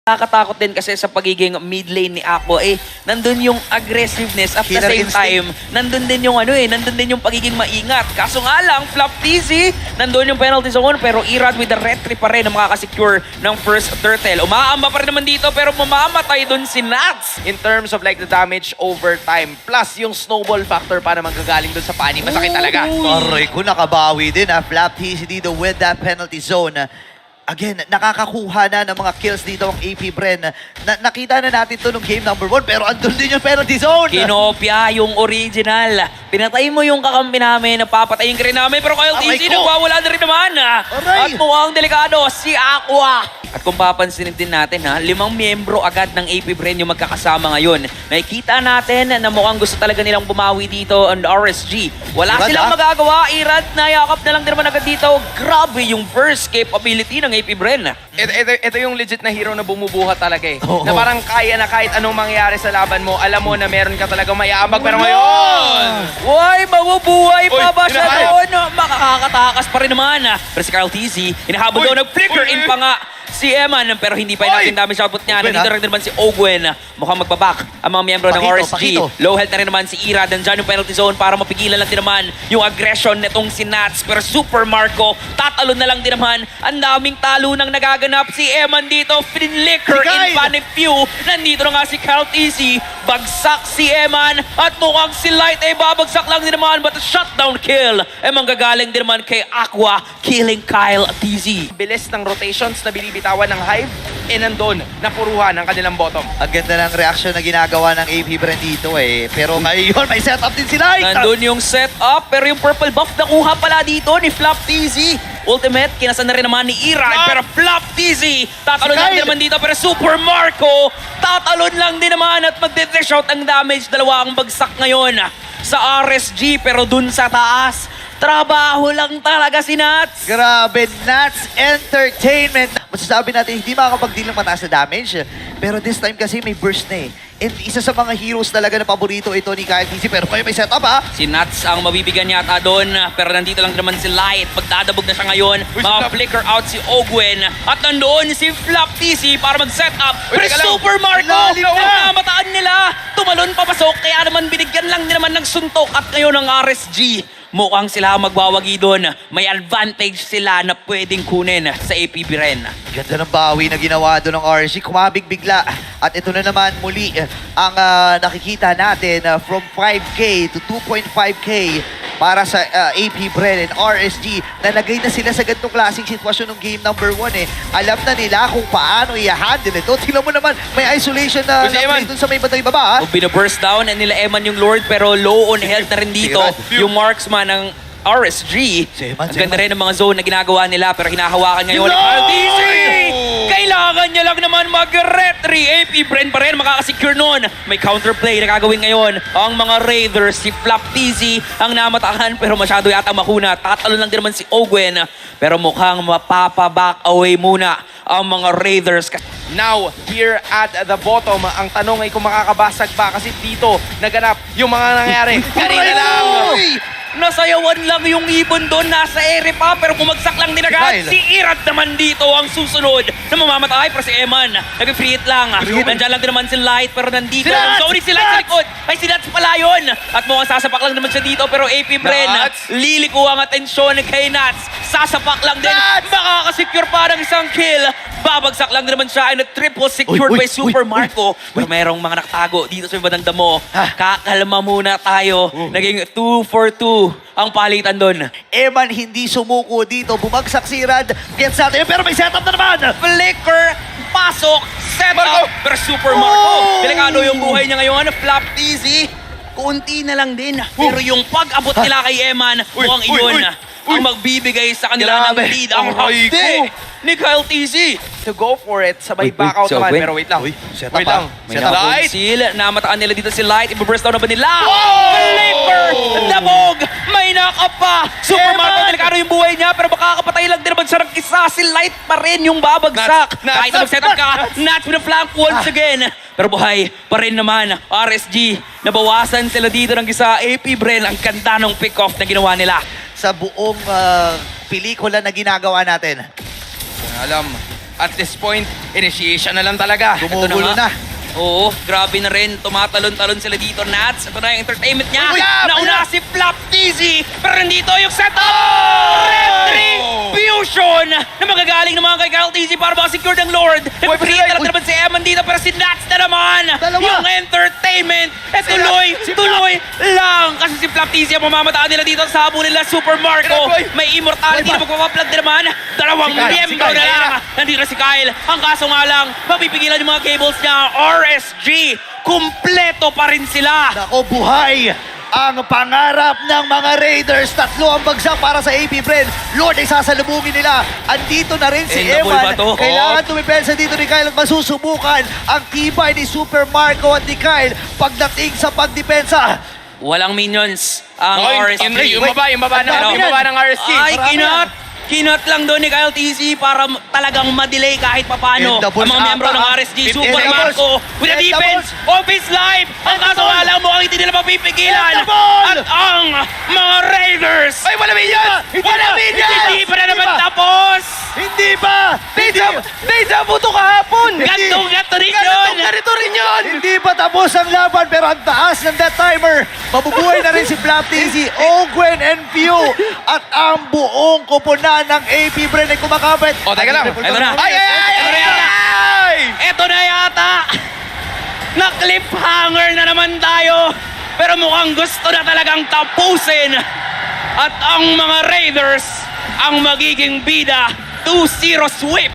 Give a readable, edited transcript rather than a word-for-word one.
Nakakatakot din kasi sa pagiging mid lane ni Aqua nandun yung aggressiveness at the Killer same instinct. time, nandun din yung nandun din yung pagiging maingat. Kaso nga lang, Flop TZ, nandun yung penalty zone pero Irad with the retry pa rin na makakasecure ng first turtle. Umaamba pa rin naman dito pero mamamatay dun si Nats. In terms of like the damage over time, plus yung snowball factor pa naman gagaling dun sa pani, masakit talaga. Aray ko, nakabawi din Flap TC dito with that penalty zone. Again, nakakakuha na ng mga kills dito ang AP Bren. Nakita na natin to nung game number 1 pero andun din yung penalty zone. Kinopya yung original. Pinatay mo yung kakampi namin, napapatayin ka rin namin pero Kyle Aray TZ ko. nagwawala na rin naman. Aray. At mukhang delikado si Aqua. At kung papansinin din natin 5 miyembro agad ng AP Bren yung magkakasama ngayon. Nakikita natin na mukhang gusto talaga nilang bumawi dito ang RSG. Wala Irad, silang magagawa. Irad, nayakap na lang din naman agad dito. Grabe yung burst capability ng AP Bren. Ito yung legit na hero na bumubuhat talaga eh. Oo. Na parang kaya na kahit anong mangyari sa laban mo, alam mo na meron ka talagang mayabag. Pero ngayon, Uy, mabubuhay pa Uy, ba siya hinahabol. doon? Makakatakas pa rin naman. Pero si Kyle TZ, hinahabol Uy, daw, nag-flicker in pa nga si Eman, pero hindi pa natin damage output niya. Ogwen, Nandito rin naman si Ogwen. Mukhang magbaback ang mga miyembro ng Pakito, RSG. Pakito. Low health na rin naman si Ira. Nandyan yung penalty zone para mapigilan lang din naman yung aggression nitong si Nats. Pero Super Marco, tatalon na lang din naman. Ang daming talo nang nagaganap. Si Eman dito, Finlicker Si in Kyle. Panifew. Nandito na nga si Kyle TZ. Bagsak si Eman. At mukhang si Light ay babagsak lang din naman. But a shutdown kill ay manggagaling din naman kay Aqua, killing Kyle TZ. bilis ng rotations na binibitawan ng Hive, nandun, napuruhan ang kanilang bottom. Ang ganda ng reaction na ginagawa ng AP Bren dito eh. Pero ngayon, may setup din sila. Nandun yung setup, pero yung purple buff nakuha pala dito ni Flop TZ. Ultimate, kinasan na rin naman ni Irad, pero Flop TZ, tatalon Si lang Kyle. din naman dito, pero Super Marco, tatalon lang din naman at magde-dish out ang damage. Dalawa ang bagsak ngayon sa RSG, pero dun sa taas, trabaho lang talaga si Nats. Grabe, Nats Entertainment. Masasabi natin, hindi makakapag-deal ng mataas na damage. Pero this time kasi may burst na eh. And isa sa mga heroes talaga na paborito ito ni Kyle TC. Pero kayo may setup ha. Si Nats ang mabibigyan yata doon, pero nandito lang naman si Light. Magdadabog na siya ngayon. Uy, si Mga Flop. flicker out si Ogwen. At nandoon si Flop TC para mag-set up. Uy, Pero teka lang. Super Marco, Lalim na. ang namataan nila. Tumalon papasok, kaya naman binigyan lang din naman ng suntok. At ngayon ang RSG. Mukhang sila ang magwawagi doon. May advantage sila na pwedeng kunin sa AP Bren. Ganda ng bawi na ginawa doon ng RSG. Kumabig bigla. At ito na naman muli ang nakikita natin from 5K to 2.5K para sa AP Bren and RSG. Nalagay na sila sa ganitong klaseng sitwasyon ng game number 1 eh. Alam na nila kung paano i-handle ito. Tingnan mo naman, may isolation na Uy, si Eman. doon sa may batay baba ha. O binaburst down nila Eman yung Lord pero low on health na rin dito. Yung marksman ng RSG. Si Eman, Ang si ganda Eman. rin ng mga zone na ginagawa nila pero hinahawakan ngayon ni No! Kyle TZ. Kailangan niya lang naman mag-retry. AP Bren pa rin makakasecure nun. May counterplay na gagawin ngayon. Ang mga Raiders, si Flop TZ ang namatahan pero masyado yata makuna. Tatalon lang din naman si Ogwen. Pero mukhang mapapa-back away muna ang mga Raiders. Now, here at the bottom, ang tanong ay kung makakabasag ba kasi dito naganap yung mga nangyari. Kanina lang! Uy! Nasayawan lang yung ibon doon, nasa ere pa, pero bumagsak lang din agad. Kyle. Si Irad naman dito ang susunod na mamamatay, pero si Eman, nag-free hit lang. Nandyan lang din naman si Light, pero nandito. Si Nats! Sorry, si Light sa likod. Ay, si Nats pala yun. At mukhang sasapak lang naman siya dito, pero AP Bren, Nats! liliko ang atensyon kay Nats. Sasapak lang din. Nats! Makakasecure pa ng isang kill. Babagsak lang din naman siya and a triple secured Uy, by uy, Super uy, Marco. Pero merong mga nakatago dito sa ibang damo. Ah. Kakalma muna tayo. Naging 2 for 2 ang palitan doon. Eman hindi sumuko dito. Bumagsak si Rad. Gets natin. Pero may setup na naman. Flicker, pasok, set Marco! up, pero Super Marco. Oh! Delikado yung buhay niya ngayon. Flop TZ, kunti na lang din. Pero yung pag-abot nila kay Eman, Uy, mukhang uy, iyon uy, ang magbibigay sa kanila ng Grabe. lead. Ang Aray hapde ko. ni Kyle TZ. To go for it, sabay Uy, back out so naman. Gwen. Pero wait lang. Uy, set up Wait ha. lang. May Set up. nakapun. Light! Seal, namataan nila dito si Light. Ibaburst down na ba nila? Oh! Flicker! Dabog! May knock-up pa! Super Marco, delikado yung buhay niya, pero makakapatay lang din naman siya ng isa. Si Light pa rin yung babagsak. Nats, Nats, Kahit na mag-setup ka, Nats with a flank once again. Pero buhay pa rin naman, RSG. Nabawasan sila dito ng isa. AP Bren, ang ganda ng pick-off na ginawa nila. Sa buong pelikula na ginagawa natin. Alam, At this point, initiation na lang talaga. Gumugulo nga. na. Oo, grabe na rin. Tumatalon-talon sila dito, Nats. Ito na yung entertainment niya. Uy, Nauna si Flap Dizzy. Pero nandito yung setup! Retribution na magagaling naman kay Kyle Dizzy para makasecure ng Lord. Nagpapakita lang naman si Eman dito pero si Nats na naman. Dalawa. Yung entertainment. Tuloy lang. Kasi si Flap Dizzy ang mamamataan nila dito sa habol nila Super Marco. Grabe. May immortality na magpapaplug din naman. Dalawang Si Kyle, miyembro si Kyle. na lang. Nandito si Kyle. Ang kaso nga lang, mapipigilan yung mga cables niya. RSG, kumpleto pa rin sila. Nako, buhay ang pangarap ng mga Raiders. Tatlo ang bagsak para sa AP Bren. Lord ay sasalubungin nila. Andito na rin si Endable Evan. ba to? Kailangan tumipensa dito ni Kyle at masusubukan ang tibay ni Super Marco at ni Kyle pagdating sa pagdepensa. Walang minions ang Okay, RSG. yung baba Ang dami ng RSG. Ay, Marami kinot lang doon ni Kyle TC para talagang ma-delay kahit papano Endables ang mga membro ata, ng ah. RSG. Super Endables. Marco with a defense of his life. Ang kaso nga lang mukhang hindi nila mapipigilan. Endables. At ang mga Raiders Ay, wala minions! Wala minions! hindi pa na naman tapos. Hindi ba? Deja vu to kahapon! Ganto rin yun. Ganito rin yun! Hindi pa tapos ang laban pero ang taas ng death timer. Mabubuhay na rin si Flap Dizzy, Ogwen and Pew at ang buong koponan ng AP Bren ay kumakapit. O, teka lang. Ito na. Ay! Ito na yata. Ito na yata. Na-cliffhanger na naman tayo. Pero mukhang gusto na talagang tapusin. At ang mga Raiders ang magiging bida 2-0 sweep.